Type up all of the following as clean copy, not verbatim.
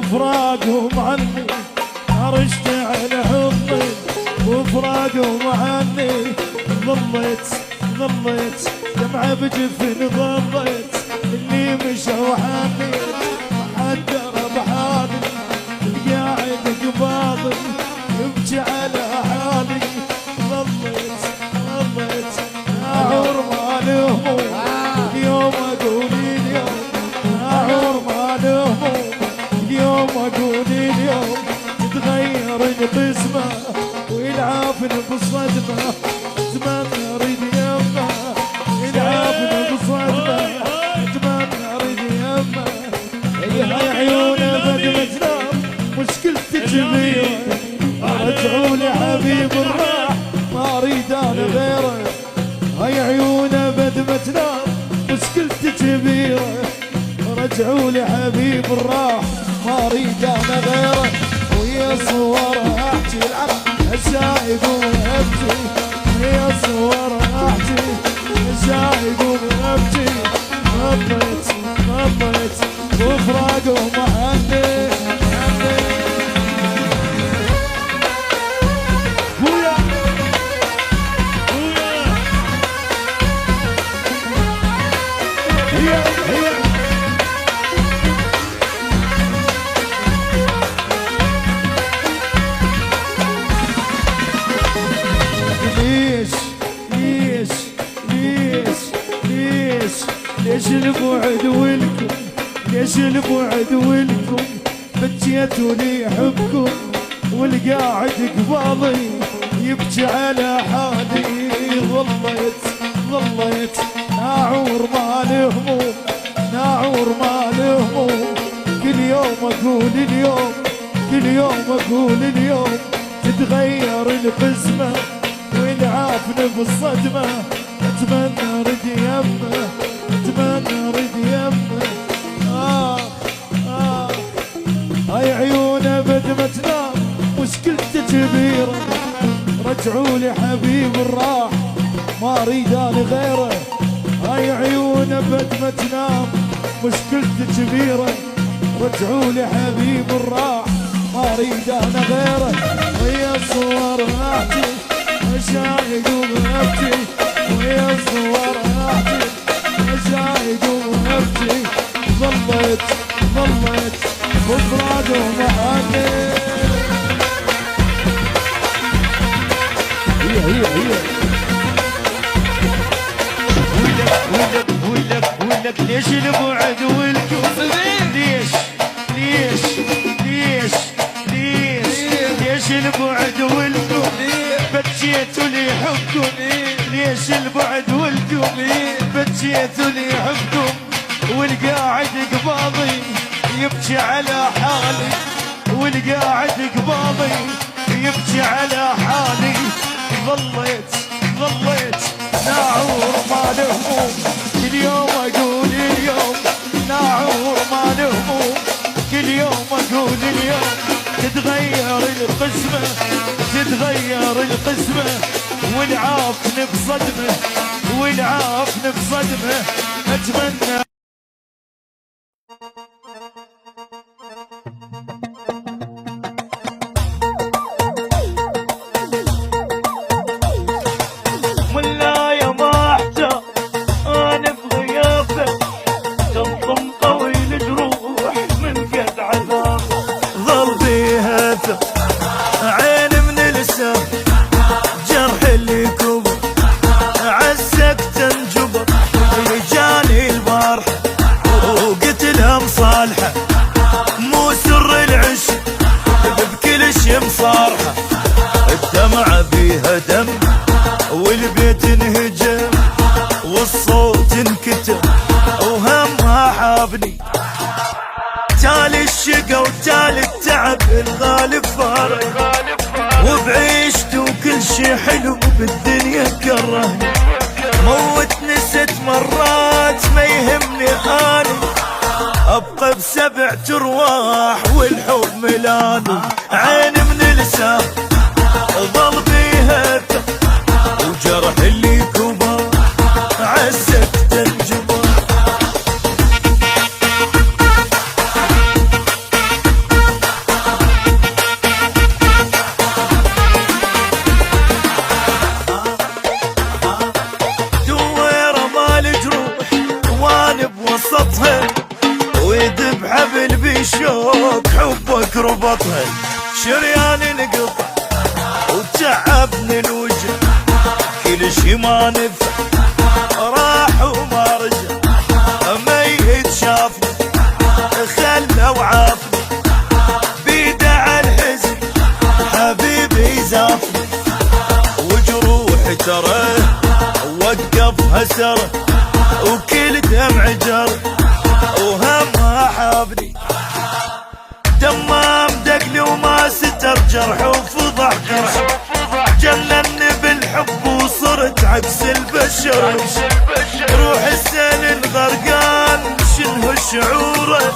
وفراقهم عني عرشت على حضني، وفراقهم عني ظليت دمعة بجفن ظليت اللي مشوا عني محدر بحالي قاعد قباضي يبكي على حالي. ظليت اعور ما لهموم اليوم اقول اليوم اعور ما لهموم اليوم اقول اليوم تتغير القسمة ويلعبن بالصدمة اتمنى اريد يمه يلعبن بالصدمة اتمنى اريد يمه. هاي عيونه بدمة نام مشكلتي كبيرة رجعوا لي حبيب الراح ما اريد انا غيره. هاي عيونه بدمة نام مشكلتي كبيرة رجعوا لي حبيب الراح ما اريد انا غيره. ويا صور احكي العب الشايب وابكي ويا صور احكي الشايب وابكي. غضيت وفراقهم عني ليش البعد ولكم ليش البعد ولكم بجيتوا لي حبكم والقاعد قباضي يبكي على حالي. ظليت ناعور ما لهموم ناعور ما لهموم كل يوم اقول اليوم كل يوم اقول اليوم تتغير القسمة ويلعبني بالصدمة اتمنى ارد يمه اتمنى ارد يمه. هاي عيونه بدمة نام مشكلتي كبيرة رجعوا لي حبيب الراح ما اريد انا غيره. هاي عيونه بدمة نام مشكلتي كبيرة رجعوا لي حبيب الراح ما اريد انا غيره. ويا الصور احكي اشاهد وابكي ويا الصور احكي اشاهد وابكي. ظليت وفراقهم عني هي ولك ليش البعد ولكم ليش البعد ولكم بجيتوا لي حبكم ليش البعد ولكم بجيتوا لي حبكم والقاعد قباضي يبكي على حالي والقاعد قباضي يبكي على حالي. ظليت ناعور ما لهموم كل يوم اقول اليوم ناعور ما لهموم كل يوم اقول اليوم تتغير القسمة والعافني بصدمة اتمنى مو سر العشق بكل شي مصارحة الدمعة بيها دم والبيت انهجم والصوت انكتم وهمها حابني تالي الشقا وتالي التعب الغالب فارق وبعيشت وكل شي حلو بالدنيا كرهني موتني 6 مرات ما يهمني اني ابقى ب7 ارواح والحب ملاني عين من لسان ظل بيها وجرح اللي كبر عسك تنجبر شوق حبك ربطها شريان انقطع وتعبني الوجه كل شي ما نفع راح وما رجع ميت شافني خلى وعافني بيده على الحزن حبيبي زافني وجروحي ترى وقف هسره وكل دمع جر وهم حابني دمام دقلي وما ستر جرح وفضح جرح جنني بالحب وصرت عكس البشر روح السيل غرقان شنه شعوره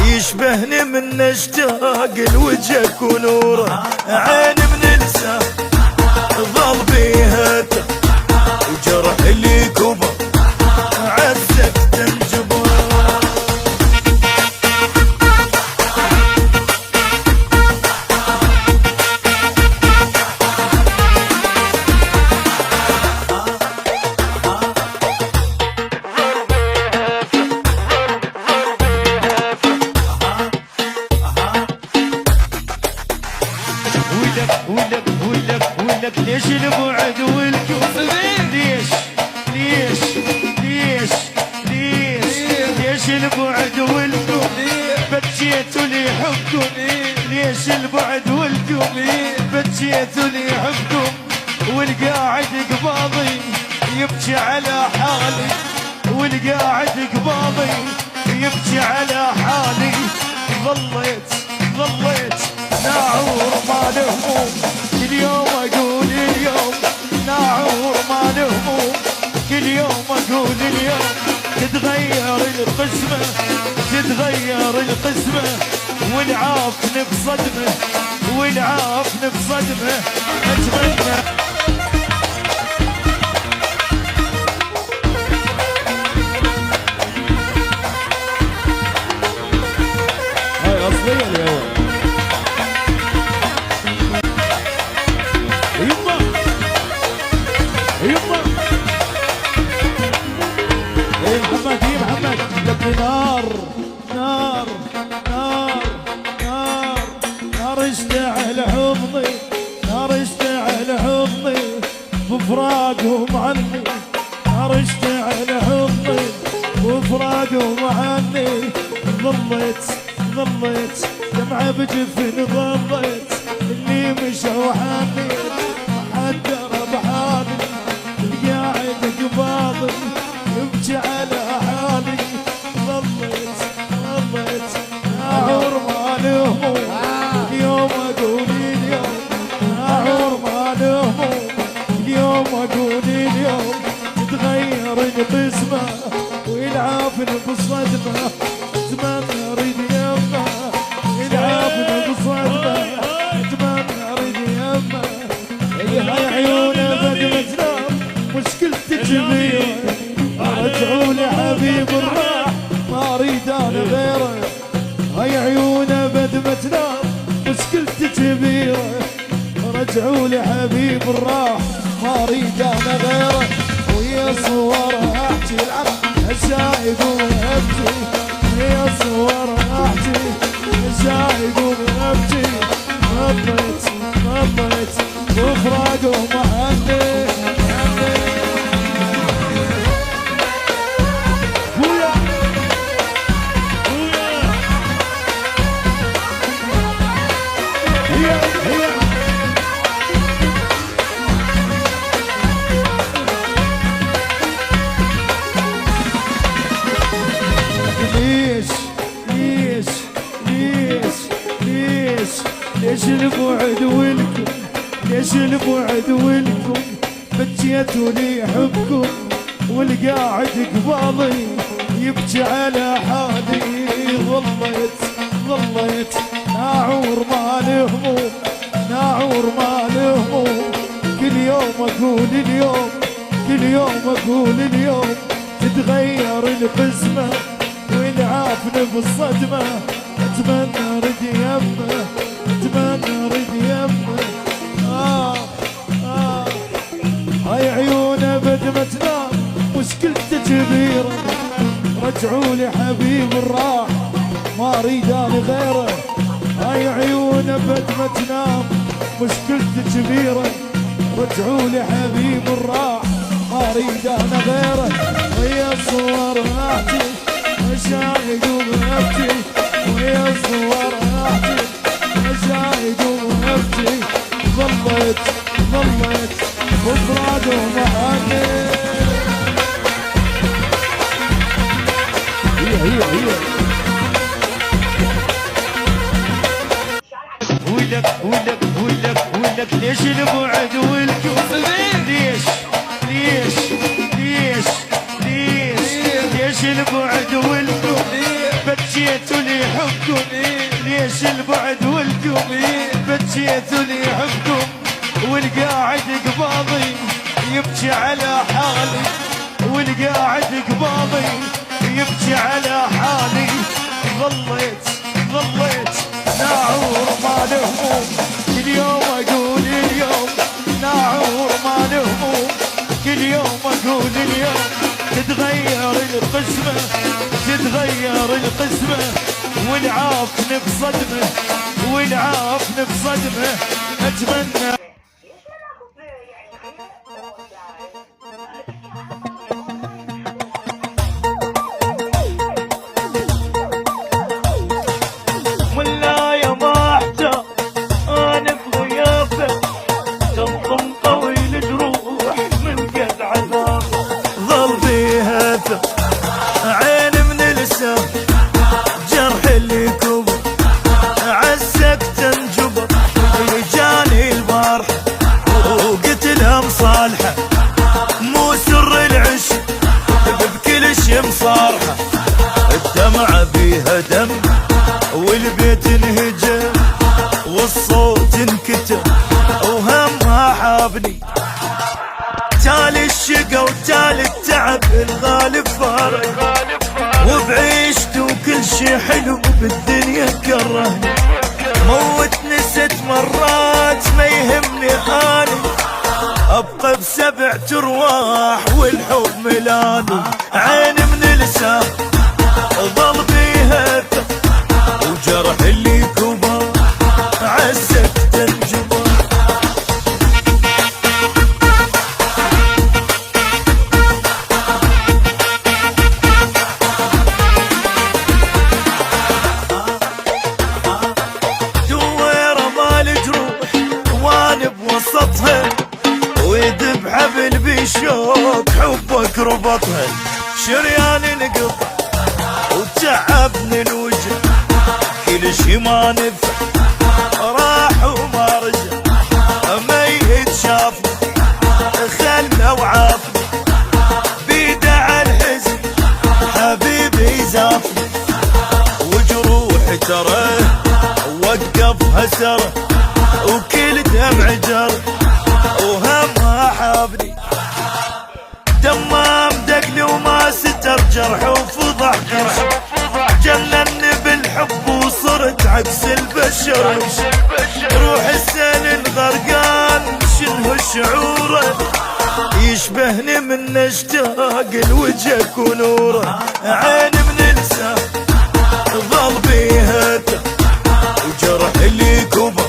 يشبهني من اشتاق لوجهك ونوره عيني من لسان ظل بيهته وجرح اللي كبر عزك تنجبر ولك ليش البعد والكف ليش ليش ليش ليش ليش البعد والكف بكيت لحبكم ليش البعد والكف بكيت لحبكم والقاعد قباضي يبكي على حالي والقاعد قباضي يبكي على حالي ظليت ناعور ما له هموم كل يوم اقول اليوم ناعور ما له هموم كل يوم اقول اليوم تتغير القسمة والعافن بصدمة اتمنى هاي اصلية اليوم محمد يبني نار اشتعل حضني بفراقهم عني نار اشتعل حضني بفراقهم عني ظليت دمعة بجفن ظليت اللي مشوا حالي محدر بحالي قاعد قباضي يبكي على حالي ظليت ناعور ما له هموم اليوم اقول اليوم ناعور ما له هموم اليوم اقول اليوم تتغير القسمة والعافن بالصدمة اتمنى اريد يمه العافن بالصدمة اتمنى اريد يمه هاي عيونه بدمة نار مشكلتي كبيرة رجعوا لي حبيب الراح ما اريد انا غيره هاي عيونه بدمة نار مشكلتي كبيرة رجعوا لي حبيب الراح ما اريد انا غيره ويا صوره احكي العب الشايب وابكي ويا صوره احكي الشايب وابكي ظليت وفراقهم عني ليش البعد والكم بكيتوا لي حبكم والقاعد قباضي يبكي على حالي ظليت ناعور ما له هموم كل يوم اقول اليوم تتغير القسمة والعافن بالصدمة اتمنى ارد يمه هاي عيونه بدمة نار مشكلته كبيرة رجعوا لي حبيب الراح ما اريد غيره، هاي عيونه بد ما تنام مشكلتي كبيرة، رجعوا لي حبيب الراح ما اريد انا غيره، ويا الصور احكي مشاهد وبنبكي، ويا الصور احكي مشاهد وبنبكي، ظلت بفراد ومحني. هي ولك ليش البعد والكف؟ ليش البعد والكف؟ بكيتوا لي حبكم، ليش البعد والكف؟ بكيتوا لي حبكم، والقاعد قباضي يبكي على حالي، والقاعد قباضي يبكي على حالي، ظليت ناعور ما له هموم، كل يوم اقول اليوم ناعور ما له هموم، كل يوم اقول اليوم تتغير القسمة، والعافن بصدمة، اتمنى مصارحة، الدمعة بيها دم والبيت انهجم والصوت انكتم وهم حابني، تالي الشقا وتالي التعب الغالب فارق، وبعيشت وكل شي حلو بالدنيا كرهني، موتني 6 مرات ما يهمني اني، ابقى ب7 ارواح والحب ملاني، عيني من لسان ظل بيها وجرح اللي كبر عسك تنجبر. دويرة مال جروح وانا بوسطها، ويدب حبل بشوك حبك ربطها، شرياني انقطع وتعبني الوجه، كل شي ما نفع راح وما رجع، ميت شافني خلى وعافني، بيده على الحزن حبيبي زافني، وجروحي ترى وقفها سرى، وكل دمع جرى وهم حابني، دمام دقلي وما ستر جرح وفضح جرح، جنني بالحب وصرت عكس البشر، روح السنين غرقان شنه شعوره، يشبهني من اشتاق لوجهك ونوره، عيني من لسان ظل بيها وجرح اللي كبر